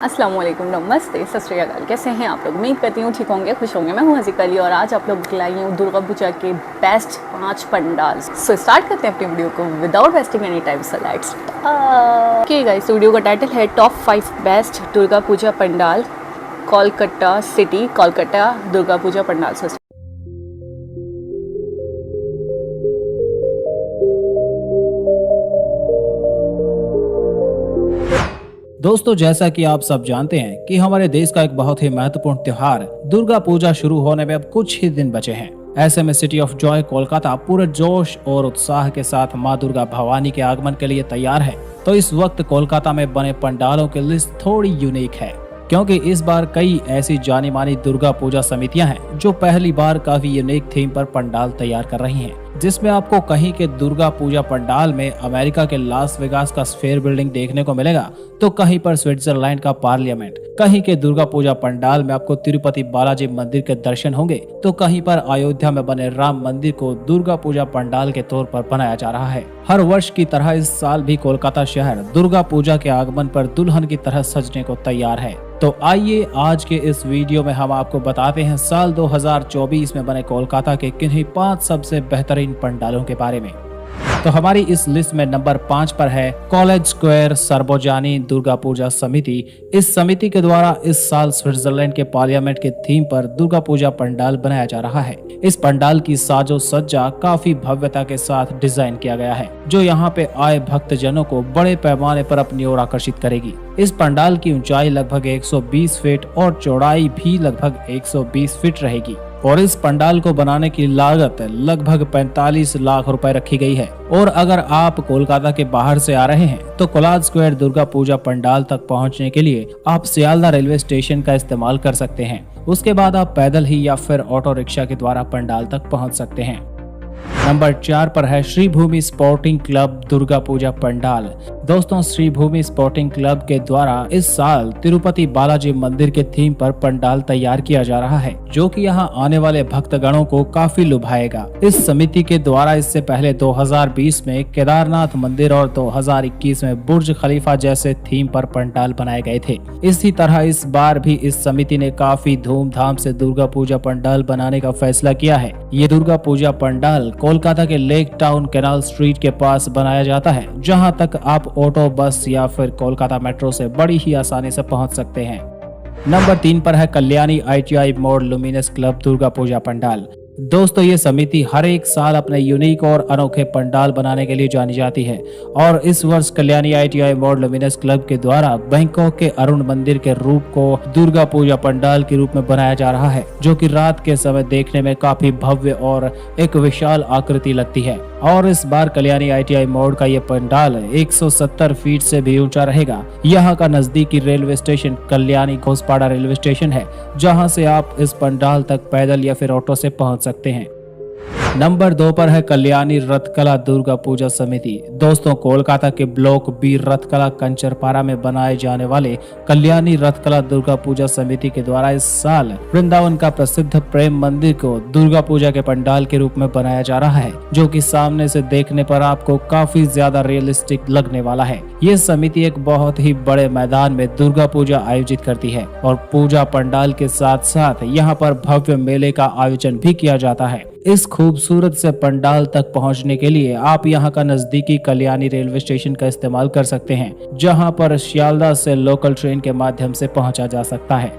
अस्सलाम वालेकुम, नमस्ते, सत श्री अकाल। कैसे हैं आप लोग? उम्मीद करती हूँ ठीक होंगे, खुश होंगे। मैं हूँ हज़ीक अली और आज आप लोग लाई हूँ दुर्गा पूजा के बेस्ट 5 पंडाल। सो स्टार्ट करते हैं अपनी वीडियो को without wasting any time. So let's okay guys, video का टाइटल है top 5 best Durga Puja pandal Kolkata city, Kolkata Durga Puja pandal. दोस्तों, जैसा कि आप सब जानते हैं कि हमारे देश का एक बहुत ही महत्वपूर्ण त्योहार दुर्गा पूजा शुरू होने में अब कुछ ही दिन बचे हैं। ऐसे में सिटी ऑफ जॉय कोलकाता पूरे जोश और उत्साह के साथ मां दुर्गा भवानी के आगमन के लिए तैयार है। तो इस वक्त कोलकाता में बने पंडालों की लिस्ट थोड़ी यूनिक है, क्योंकि इस बार कई ऐसी जानी मानी दुर्गा पूजा समितियां हैं जो पहली बार काफी यूनिक थीम पर पंडाल तैयार कर रही हैं, जिसमें आपको कहीं के दुर्गा पूजा पंडाल में अमेरिका के लास वेगास का स्फेयर बिल्डिंग देखने को मिलेगा, तो कहीं पर स्विट्जरलैंड का पार्लियामेंट, कहीं के दुर्गा पूजा पंडाल में आपको तिरुपति बालाजी मंदिर के दर्शन होंगे, तो कहीं पर अयोध्या में बने राम मंदिर को दुर्गा पूजा पंडाल के तौर पर बनाया जा रहा है। हर वर्ष की तरह इस साल भी कोलकाता शहर दुर्गा पूजा के आगमन पर दुल्हन की तरह सजने को तैयार है। तो आइए आज के इस वीडियो में हम आपको बताते हैं साल 2024 में बने कोलकाता के किन्हीं 5 सबसे बेहतरीन पंडालों के बारे में। तो हमारी इस लिस्ट में नंबर 5 पर है कॉलेज स्क्वायर सर्वजनिक दुर्गा पूजा समिति। इस समिति के द्वारा इस साल स्विट्जरलैंड के पार्लियामेंट के थीम पर दुर्गा पूजा पंडाल बनाया जा रहा है। इस पंडाल की साजो सज्जा काफी भव्यता के साथ डिजाइन किया गया है, जो यहाँ पे आए भक्त जनों को बड़े पैमाने पर अपनी ओर आकर्षित करेगी। इस पंडाल की ऊंचाई लगभग 120 फीट और चौड़ाई भी लगभग 120 फीट रहेगी और इस पंडाल को बनाने की लागत लगभग 45 लाख रुपए रखी गई है। और अगर आप कोलकाता के बाहर से आ रहे हैं तो कॉलेज स्क्वायर दुर्गा पूजा पंडाल तक पहुंचने के लिए आप सियालदा रेलवे स्टेशन का इस्तेमाल कर सकते हैं। उसके बाद आप पैदल ही या फिर ऑटो रिक्शा के द्वारा पंडाल तक पहुंच सकते हैं। नंबर 4 पर है श्री भूमि स्पोर्टिंग क्लब दुर्गा पूजा पंडाल। दोस्तों, श्री भूमि स्पोर्टिंग क्लब के द्वारा इस साल तिरुपति बालाजी मंदिर के थीम पर पंडाल तैयार किया जा रहा है, जो कि यहां आने वाले भक्तगणों को काफी लुभाएगा। इस समिति के द्वारा इससे पहले 2020 में केदारनाथ मंदिर और 2021 में बुर्ज खलीफा जैसे थीम पर पंडाल बनाए गए थे। इसी तरह इस बार भी इस समिति ने काफी धूमधाम से दुर्गा पूजा पंडाल बनाने का फैसला किया है। ये दुर्गा पूजा पंडाल कोलकाता के लेक टाउन कैनाल स्ट्रीट के पास बनाया जाता है, जहां तक आप ऑटो, बस या फिर कोलकाता मेट्रो से बड़ी ही आसानी से पहुंच सकते हैं। नंबर 3 पर है कल्याणी ITI मोड़ लुमिनस क्लब दुर्गा पूजा पंडाल। दोस्तों, ये समिति हर एक साल अपने यूनिक और अनोखे पंडाल बनाने के लिए जानी जाती है और इस वर्ष कल्याणी ITI मोड़ लुमिनस क्लब के द्वारा बैंकॉक के अरुण मंदिर के रूप को दुर्गा पूजा पंडाल के रूप में बनाया जा रहा है, जो कि रात के समय देखने में काफी भव्य और एक विशाल आकृति लगती है। और इस बार कल्याणी ITI मोड़ का ये पंडाल 170 फीट से भी ऊंचा रहेगा। यहाँ का नजदीकी railway station Kalyani Ghoshpara railway station है, जहाँ से आप इस पंडाल तक पैदल या फिर ऑटो से पहुँच सकते हैं। नंबर 2 पर है कल्याणी रथकला दुर्गा पूजा समिति। दोस्तों, कोलकाता के ब्लॉक बी रथकला कंचरपारा में बनाए जाने वाले कल्याणी रथकला दुर्गा पूजा समिति के द्वारा इस साल वृंदावन का प्रसिद्ध प्रेम मंदिर को दुर्गा पूजा के पंडाल के रूप में बनाया जा रहा है, जो कि सामने से देखने पर आपको काफी ज्यादा रियलिस्टिक लगने वाला है। ये समिति एक बहुत ही बड़े मैदान में दुर्गा पूजा आयोजित करती है और पूजा पंडाल के साथ साथ यहाँ पर भव्य मेले का आयोजन भी किया जाता है। इस खूबसूरत से पंडाल तक पहुंचने के लिए आप यहां का नजदीकी कल्याणी रेलवे स्टेशन का इस्तेमाल कर सकते हैं, जहां पर सियालदा से लोकल ट्रेन के माध्यम से पहुंचा जा सकता है।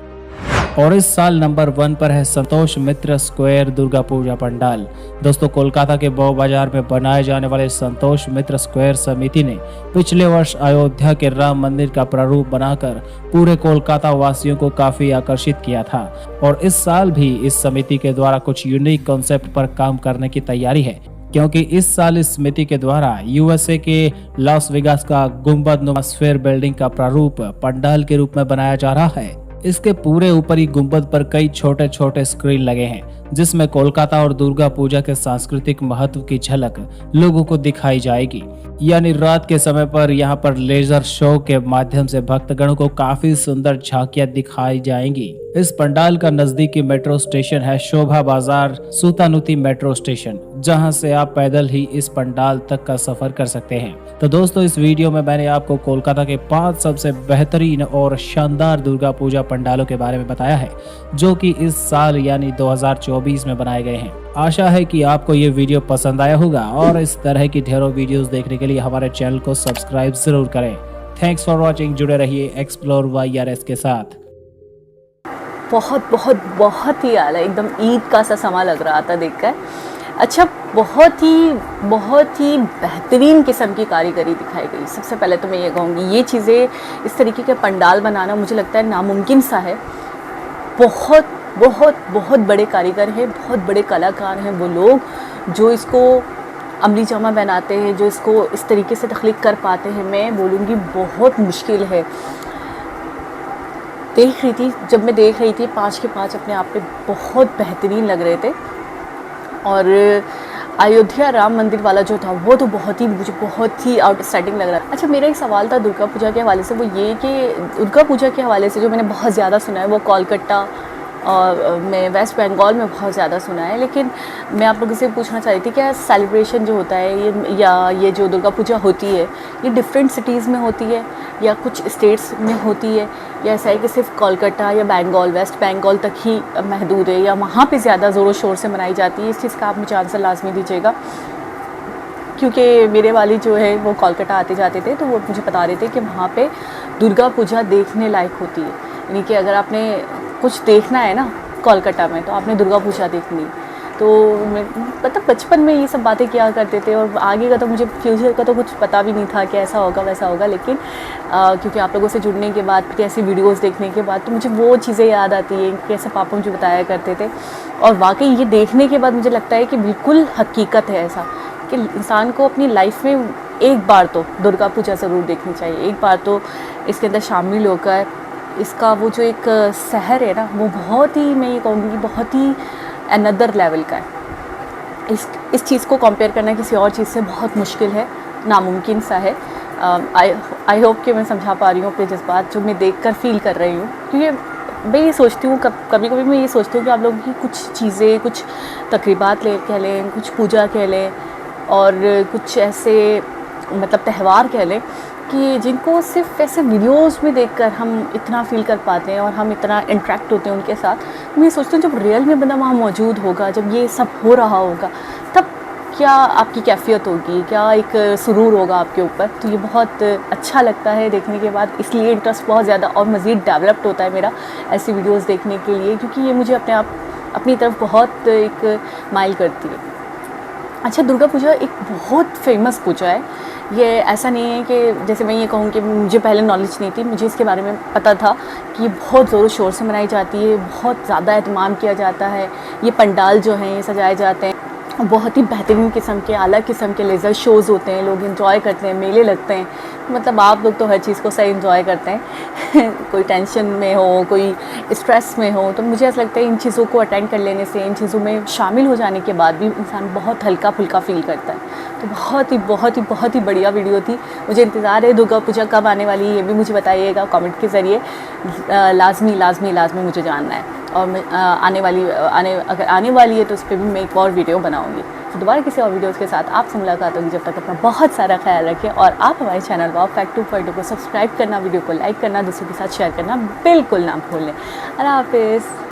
और इस साल नंबर 1 पर है संतोष मित्र स्क्वायर दुर्गा पूजा पंडाल। दोस्तों, कोलकाता के बौ बाजार में बनाए जाने वाले संतोष मित्र स्क्वायर समिति ने पिछले वर्ष अयोध्या के राम मंदिर का प्रारूप बनाकर पूरे कोलकाता वासियों को काफी आकर्षित किया था और इस साल भी इस समिति के द्वारा कुछ यूनिक कॉन्सेप्ट पर काम करने की तैयारी है, क्योंकि इस साल इस समिति के द्वारा USA के लास वेगास का गुंबद स्फेयर बिल्डिंग का प्रारूप पंडाल के रूप में बनाया जा रहा है। इसके पूरे ऊपरी गुंबद पर कई छोटे छोटे स्क्रीन लगे हैं, जिसमें कोलकाता और दुर्गा पूजा के सांस्कृतिक महत्व की झलक लोगों को दिखाई जाएगी। यानी रात के समय पर यहाँ पर लेजर शो के माध्यम से भक्तगणों को काफी सुंदर झांकियां दिखाई जाएंगी। इस पंडाल का नजदीकी मेट्रो स्टेशन है शोभा बाजार सूतानुती मेट्रो स्टेशन, जहां से आप पैदल ही इस पंडाल तक का सफर कर सकते हैं। तो दोस्तों, इस वीडियो में मैंने आपको कोलकाता के 5 सबसे बेहतरीन और शानदार दुर्गा पूजा पंडालों के बारे में बताया है, जो कि इस साल यानी 2024 में बनाए गए हैं। आशा है कि आपको ये वीडियो पसंद आया होगा और इस तरह की ढेरों वीडियोस देखने के लिए हमारे चैनल को सब्सक्राइब जरूर करें। Thanks for watching. जुड़े रहिए एक्सप्लोर YRS के साथ। बहुत बहुत बहुत ही आला, एकदम ईद का सा समा लग रहा था देखकर। अच्छा, बहुत ही बेहतरीन किस्म की कारीगरी दिखाई गई। सबसे पहले तो मैं ये कहूँगी, ये चीज़ें, इस तरीके के पंडाल बनाना मुझे लगता है नामुमकिन सा है। बहुत बहुत बहुत बड़े कारीगर हैं, बहुत बड़े कलाकार हैं वो लोग जो इसको अमली जामा बनाते हैं, जो इसको इस तरीके से तख्लीक कर पाते हैं। मैं बोलूँगी बहुत मुश्किल है। जब मैं देख रही थी 5 के 5 अपने आप पे बहुत बेहतरीन लग रहे थे। और अयोध्या राम मंदिर वाला जो था वो तो मुझे बहुत ही आउटस्टैंडिंग लग रहा है। अच्छा, मेरा एक सवाल था दुर्गा पूजा के हवाले से, वो ये कि दुर्गा पूजा के हवाले से जो मैंने बहुत ज़्यादा सुना है वो कोलकाता और मैं वेस्ट बंगाल में बहुत ज़्यादा सुना है। लेकिन मैं आप लोगों से पूछना चाह रही थी, क्या सेलिब्रेशन जो होता है ये जो दुर्गा पूजा होती है, ये डिफरेंट सिटीज़ में होती है या कुछ स्टेट्स में होती है, या ऐसा है कि सिर्फ कोलकाता या बंगाल, वेस्ट बंगाल तक ही महदूद है, या वहाँ पे ज़्यादा ज़ोरों शोर से मनाई जाती है? इस चीज़ का आप मुझे आंसर लाजमी दीजिएगा, क्योंकि मेरे वाली जो है वो कोलकाता आते जाते थे तो वो मुझे बता रहे थे कि वहाँ पे दुर्गा पूजा देखने लायक होती है। यानी कि अगर आपने कुछ देखना है ना कोलकाता में तो आपने दुर्गा पूजा देखनी। तो मतलब बचपन में ये सब बातें किया करते थे, और आगे का तो मुझे फ्यूचर का तो कुछ पता भी नहीं था कि ऐसा होगा वैसा होगा। लेकिन क्योंकि आप लोगों से जुड़ने के बाद, फिर ऐसी वीडियोस देखने के बाद, तो मुझे वो चीज़ें याद आती हैं कि ऐसे पापा मुझे बताया करते थे। और वाकई ये देखने के बाद मुझे लगता है कि बिल्कुल हकीकत है ऐसा कि इंसान को अपनी लाइफ में एक बार तो दुर्गा पूजा ज़रूर देखनी चाहिए, एक बार तो इसके अंदर शामिल होकर इसका वो जो एक सहर है ना, वो बहुत ही, मैं ये कहूँगी बहुत ही अनदर लेवल का है। इस चीज़ को कंपेयर करना किसी और चीज़ से बहुत मुश्किल है, नामुमकिन सा है। आई होप कि मैं समझा पा रही हूँ अपने जज्बात जो मैं देखकर फील कर रही हूँ। क्योंकि मैं ये सोचती हूँ, कभी कभी मैं ये सोचती हूँ कि आप लोगों की कुछ चीज़ें, कुछ तकरीबात कह लें, कुछ पूजा कह लें, और कुछ ऐसे मतलब त्यौहार कह लें कि जिनको सिर्फ ऐसे वीडियोस में देखकर हम इतना फील कर पाते हैं और हम इतना इंटरेक्ट होते हैं उनके साथ। मैं सोचती हूँ जब रियल में बंदा वहाँ मौजूद होगा, जब ये सब हो रहा होगा, तब क्या आपकी कैफियत होगी, क्या एक सुरूर होगा आपके ऊपर। तो ये बहुत अच्छा लगता है देखने के बाद, इसलिए इंटरेस्ट बहुत ज़्यादा और मज़ीद डेवलप्ड होता है मेरा ऐसी वीडियोज़ देखने के लिए, क्योंकि ये मुझे अपनी तरफ बहुत एक माइल करती है। अच्छा, दुर्गा पूजा एक बहुत फेमस पूजा है। ये ऐसा नहीं है कि जैसे मैं ये कहूँ कि मुझे पहले नॉलेज नहीं थी, मुझे इसके बारे में पता था कि ये बहुत ज़ोरों शोर से मनाई जाती है, बहुत ज़्यादा एहतमाम किया जाता है। ये पंडाल जो हैं ये सजाए जाते हैं, बहुत ही बेहतरीन किस्म के, अलग किस्म के लेज़र शोज़ होते हैं, लोग इन्जॉय करते हैं, मेले लगते हैं। मतलब आप लोग तो हर चीज़ को सही इन्जॉय करते हैं कोई टेंशन में हो, कोई स्ट्रेस में हो, तो मुझे ऐसा लगता है इन चीज़ों को अटेंड कर लेने से, इन चीज़ों में शामिल हो जाने के बाद भी इंसान बहुत हल्का फुल्का फील करता है। तो बहुत ही बढ़िया वीडियो थी। मुझे इंतज़ार है दुर्गा पूजा कब आने वाली है, ये भी मुझे बताइएगा कमेंट के ज़रिए। लाजमी मुझे जानना है। और मैं अगर आने वाली है तो उस पर भी मैं एक और वीडियो बनाऊँगी। तो दोबारा किसी और वीडियोज़ के साथ आपसे मुलाकात होगी। जब तक अपना बहुत सारा ख्याल रखें, और आप हमारे चैनल वाओ फैक्ट 2.0 को सब्सक्राइब करना, वीडियो को लाइक करना, दूसरों के साथ शेयर करना बिल्कुल ना भूलें। अल्लाह हाफिज़।